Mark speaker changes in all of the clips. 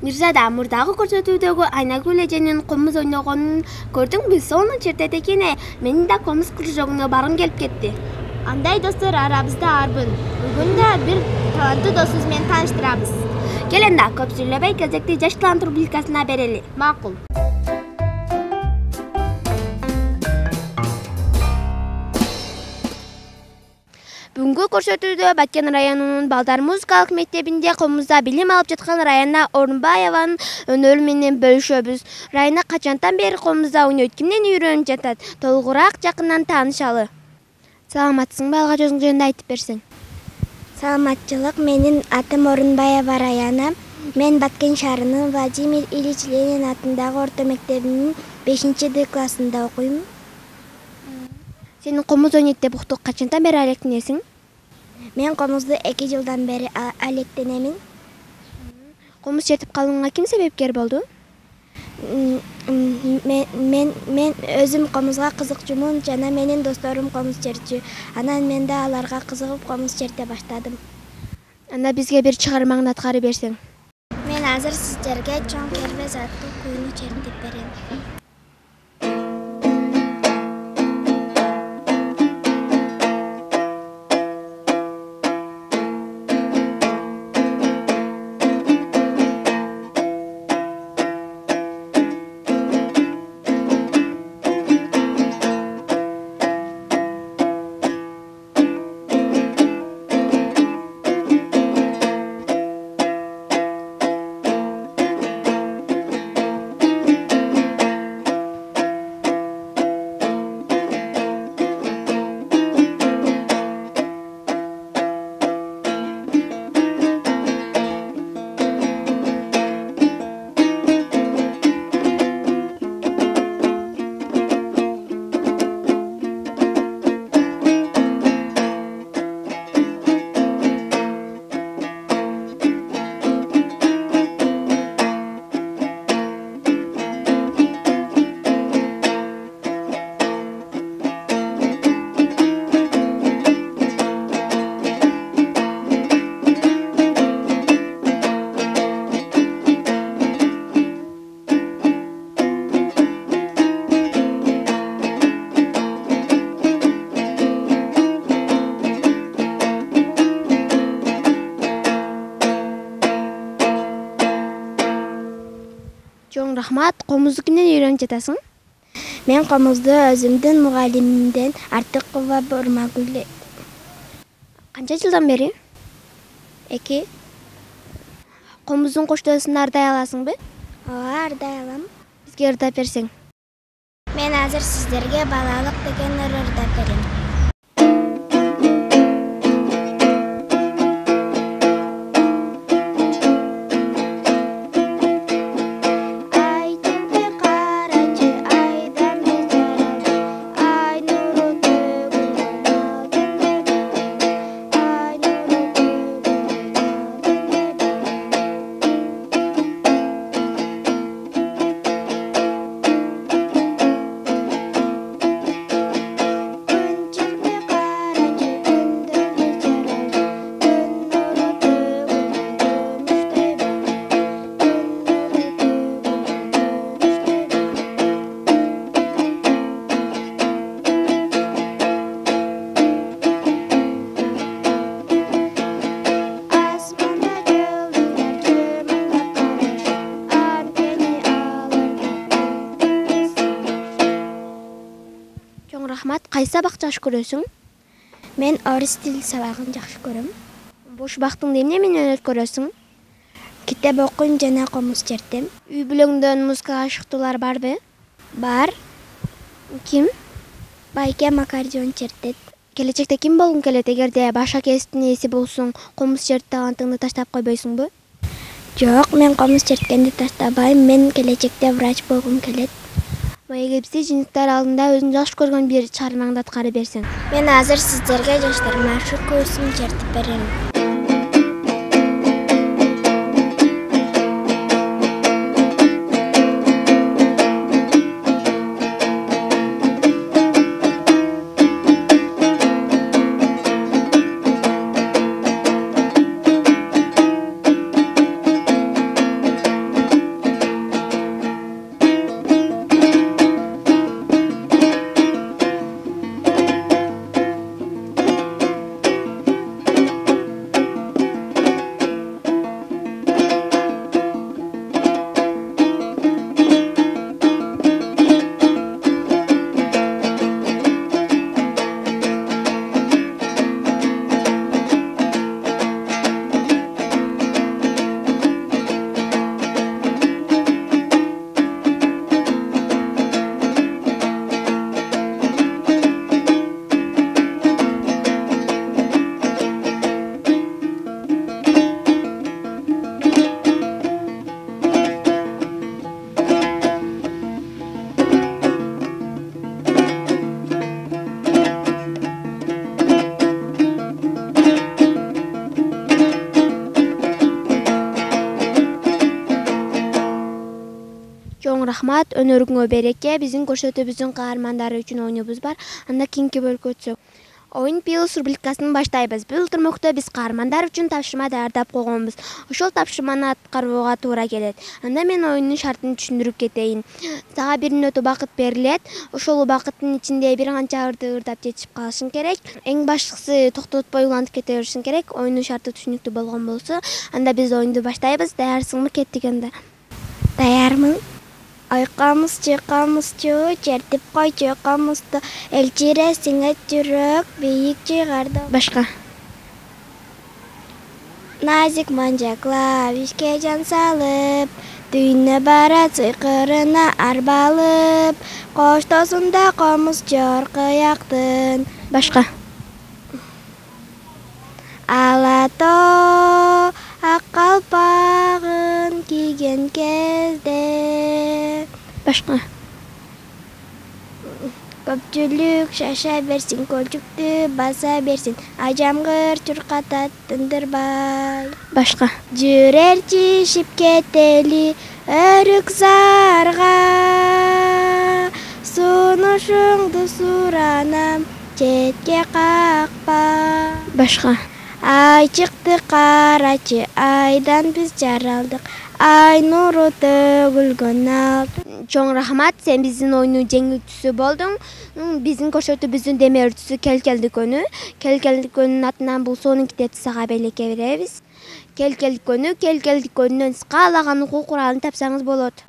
Speaker 1: Мирзада мурдагы көрсөтүүдөгү Айнагүл эженин комуз ойногонун көрдүңбү? Сонун чертет экен. Менин да комуз кружогуна баргым келип кетти.
Speaker 2: Андай достор арабызда арбын. Бүгүн да бир таланттуу досубуз менен тааныштырабыз.
Speaker 1: Келен да көп сүйлөбөй кезекти жаш талант рубрикасына берели.
Speaker 2: Макул.
Speaker 1: Бүгүнкү көрсөтүүдө Баткен районунун Балдар музыкалык мектебинде комузда билим алып жаткан Райана Орунбаеванын өнөрү менен бөлүшөбүз. Райана качантан бери комузда ойнойт, кимден үйрөнүп жатат? Толугураак жакындан таанышалы. Саламатсыңбы? Алгач өзүң жөнүндө айтып берсең.
Speaker 3: Саламатчылык, менин атым Орунбаева Раяна. Мен Баткен шаарынын Владимир Ильич Ленин атындагы орто мектебинин 5-Д классында окуйм.
Speaker 1: Сенин комуз ойнойт деп уктук. Качантан бери алектенесиң?
Speaker 3: Мен комузду 2 жылдан бери алектенемин.
Speaker 1: Комуз чертип калууңа ким себепкер болду?
Speaker 3: Мен өзүм комузга кызыкчумун жана менин досторум комуз чертчү. Анан мен да аларга кызыгып комуз черте баштадым.
Speaker 1: Анда бизге бир чыгармаңды аткарып берсең.
Speaker 3: Мен азыр сиздерге Чоң Кербез аттуу күйүнү чертип берем.
Speaker 1: Чоң рахмат. Комузду кимден үйрөнүп жатасың?
Speaker 3: Мен комузду өзүмдүн мугалимимден Артыкова Бурмагүл.
Speaker 1: Канча жылдан бери?
Speaker 3: 2.
Speaker 1: Комуздун коштоосун ардай аласыңбы?
Speaker 3: Ооба, ардай алам.
Speaker 1: Бизге ырдап берсең.
Speaker 3: Мен азыр сиздерге балалык деген ыр ырдап берем.
Speaker 1: Рахмат. Кайсы сабакты жакшы көрөсүң?
Speaker 3: Мен орыс тил сабагын жакшы көрөм.
Speaker 1: Бош убактыңды эмне менен өткөрөсүң?
Speaker 3: Китеп окуйм жана комуз чертем.
Speaker 1: Үй бүлөңдөн музыкага ашыктуулар барбы?
Speaker 3: Бар.
Speaker 1: Ким?
Speaker 3: Байкем аккордеон чертет.
Speaker 1: Келечекте ким болгуң келет? Эгерде башка кесиптин ээси болсоң, комуз чертип талантыңды таштап койбойсуңбу?
Speaker 3: Жок, мен комуз черткенди таштабайм. Мен келечекте врач болгум келет.
Speaker 1: Эгерде жыйынтыктар алдында өзүң жакшы көргөн бир чыгармаңды аткарып берсең.
Speaker 3: Мен азыр сиздерге жаштар маршы күйсүн чертип берем.
Speaker 1: Чоң рахмат, өнөрүңө береке. Биздин көрсөтүүбүздүн каармандары үчүн оюнубуз бар. Анда кийинки бөлүккө өтсөк. Oyun Беларусь Республикасынан баштайбыз. Бул турмокто биз каармандар үчүн тапшырма даярдап койгонбуз. Ошол тапшырманы аткарууга туура келет. Анда мен оюндун шартын түшүндүрүп кетейин. Сага 1 мүнөт убакыт берилет. Ошол убакыттын ичинде бир канча ырдап жетишип калышың керек. Эң башкысы токтотпой улантып кете беришиң керек. Оюндун шарты түшүнүктүү болгон болсо, анда биз оюнду баштайбыз. Даярсыңбы? Кеттик анда.
Speaker 3: Даярмын. Айкамызчу, чертип койчу камызды, элчире сиңет жүрөк, бийик чыгарды.
Speaker 1: Башка.
Speaker 3: Назик манжаклап, ишке жан салып, дүйнө барат сыйкырына арбалып, коштосунда комуз жоркыяктын.
Speaker 1: Башка.
Speaker 3: Алато ак калпагын кийген кезде.
Speaker 1: Башка.
Speaker 3: Көпчүлүк шаша берсин, көлчүктү баса берсин, ажамгыр чуркатат тындырбай.
Speaker 1: Башка.
Speaker 3: Жүрер чишип кетели өрүк зарга, сунушуңду суранам, четке какпа.
Speaker 1: Башка.
Speaker 3: Ай чыкты карачы, айдан биз жаралдык, ай нуру төгүлгөн алты.
Speaker 1: Чоң рахмат, сен биздин оюндун жеңүүчүсү болдуң. Биздин көрсөтүүбүздүн демеөрчүсү Келкелдикөнү. Келкелдикөнүн атынан бул сонун китепти сага белекке беребиз. Келкелдикөнүнөн сиз каалаган окуу куралын тапсаңыз болот.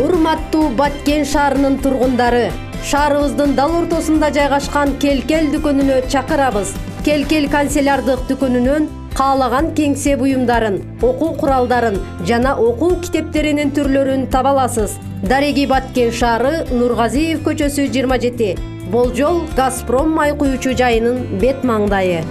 Speaker 4: Урматтуу Баткен шаарынын тургундары, шаарыбыздын дал ортосунда жайгашкан Келкел дүкөнүнө чакырабыз. Келкел канцелярдык дүкөнүнөн каалаган кеңсе буюмдарын, окуу куралдарын жана окуу китептеринин түрлөрүн таба аласыз. Дареги Баткен шаары, Нургазиев көчөсү 27. Болжол Газпром май куючу жайынын бет маңдайы.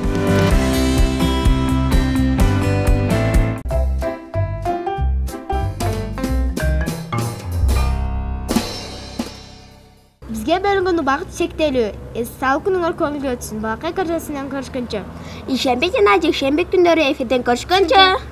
Speaker 2: Бизге бөлүнгөн убакыт чектелүү. Эс салык күнүңөр көңүлгө өтсүн. Балакай көрсөтүүсүнөн көрүшкөнчө.
Speaker 1: Ишемби жана жекшемби күндөрү эфирден көрүшкөнчө.